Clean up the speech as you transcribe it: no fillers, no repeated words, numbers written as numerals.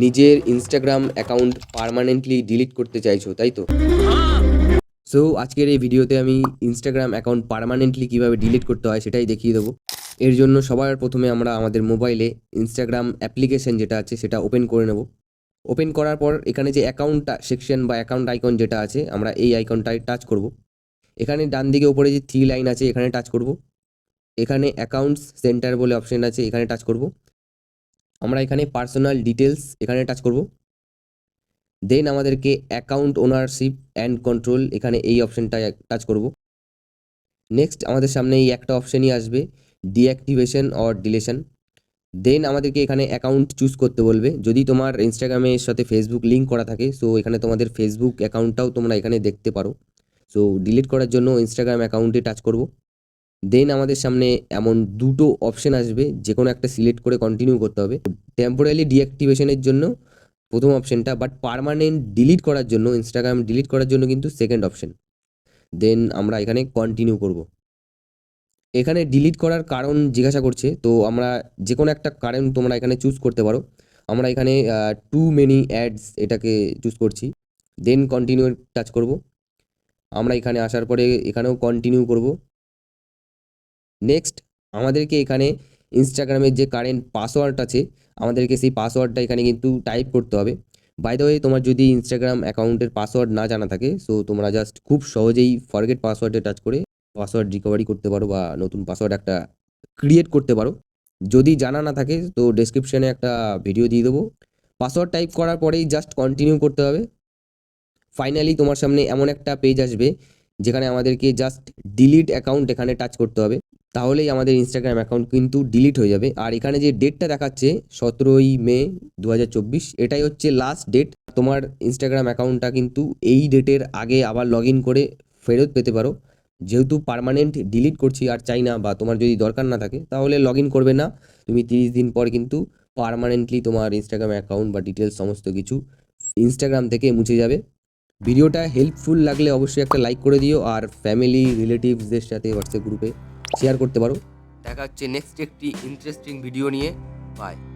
নিজের Instagram account permanently delete করতে চাইছো, তাই তো? সো আজকের এই ভিডিওতে আমি ইনস্টাগ্রাম অ্যাকাউন্ট পার্মানেন্টলি কীভাবে ডিলিট করতে হয় সেটাই দেখিয়ে দেবো। এর জন্য সবার প্রথমে আমরা আমাদের মোবাইলে ইনস্টাগ্রাম অ্যাপ্লিকেশন যেটা আছে সেটা ওপেন করে নেব। ওপেন করার পর এখানে যে অ্যাকাউন্টটা সেকশন বা অ্যাকাউন্ট আইকন যেটা আছে, আমরা এই আইকনটায় টাচ করব। এখানে ডান দিকে উপরে যে 3 লাইন আছে এখানে টাচ করব। এখানে অ্যাকাউন্টস সেন্টার বলে অপশন আছে, এখানে টাচ করব। আমরা এখানে পার্সোনাল ডিটেলস এখানে টাচ করব। দেন আমাদেরকে অ্যাকাউন্ট ওনারশিপ অ্যান্ড কন্ট্রোল এখানে এই অপশনটায় টাচ করব। নেক্সট আমাদের সামনে এই একটা অপশনই আসবে, ডিঅ্যাক্টিভেশন অর ডিলেশন। দেন আমাদেরকে এখানে অ্যাকাউন্ট চুজ করতে বলবে। যদি তোমার ইনস্টাগ্রামের সাথে ফেসবুক লিঙ্ক করা থাকে, সো এখানে তোমাদের ফেসবুক অ্যাকাউন্টটাও তোমরা এখানে দেখতে পারো। সো ডিলিট করার জন্য ইনস্টাগ্রাম অ্যাকাউন্টে টাচ করব। দেন আমাদের সামনে এমন দুটো অপশন আসবে, যে কোনো একটা সিলেক্ট করে কন্টিনিউ করতে হবে। টেম্পোরারি ডিঅ্যাক্টিভেশনের জন্য প্রথম অপশনটা, বাট পার্মানেন্ট ডিলিট করার জন্য, ইনস্টাগ্রাম ডিলিট করার জন্য কিন্তু সেকেন্ড অপশন। দেন আমরা এখানে কন্টিনিউ করব। এখানে ডিলিট করার কারণ জিজ্ঞাসা করছে, তো আমরা যে কোনো একটা কারণ তোমরা এখানে চুজ করতে পারো। আমরা এখানে টু মেনি অ্যাডস এটাকে চুজ করছি। দেন কন্টিনিউ টাচ করব। আমরা এখানে আসার পরে এখানেও কন্টিনিউ করব। নেক্সট আমাদেরকে এখানে ইনস্টাগ্রামের যে কারেন্ট পাসওয়ার্ড আছে, আমাদেরকে সেই পাসওয়ার্ডটা এখানে কিন্তু টাইপ করতে হবে। বাই দ্য ওয়ে, তোমার যদি ইনস্টাগ্রাম অ্যাকাউন্টের পাসওয়ার্ড না জানা থাকে, সো তোমরা জাস্ট খুব সহজেই ফরগেট পাসওয়ার্ডে টাচ করে পাসওয়ার্ড রিকভারি করতে পারো বা নতুন পাসওয়ার্ড একটা ক্রিয়েট করতে পারো। যদি জানা না থাকে তো ডেসক্রিপশনে একটা ভিডিও দিয়ে দেবো। পাসওয়ার্ড টাইপ করার পরেই জাস্ট কন্টিনিউ করতে হবে। ফাইনালি তোমার সামনে এমন একটা পেজ আসবে, যেখানে আমাদেরকে জাস্ট ডিলিট অ্যাকাউন্ট এখানে টাচ করতে হবে। তাহলেই আমাদের ইনস্টাগ্রাম অ্যাকাউন্ট কিন্তু ডিলিট হয়ে যাবে। আর এখানে যে ডেটটা দেখাচ্ছে 17ই মে 2024, এটাই হচ্ছে লাস্ট ডেট। তোমার ইনস্টাগ্রাম অ্যাকাউন্টটা কিন্তু এই ডেটের আগে আবার লগ ইন করে ফেরত পেতে পারো। যেহেতু পার্মানেন্ট ডিলিট করছি আর চাই না, বা তোমার যদি দরকার না থাকে, তাহলে লগ ইন করবে না। তুমি 30 দিন পর কিন্তু পার্মানেন্টলি তোমার ইনস্টাগ্রাম অ্যাকাউন্ট বা ডিটেলস সমস্ত কিছু ইনস্টাগ্রাম থেকে মুছে যাবে। ভিডিওটা হেল্পফুল লাগলে অবশ্যই একটা লাইক করে দিও, আর ফ্যামিলি রিলেটিভসদের সাথে হোয়াটসঅ্যাপ গ্রুপে শেয়ার করতে পারো। দেখা হচ্ছে নেক্সট একটি ইন্টারেস্টিং ভিডিও নিয়ে। বাই।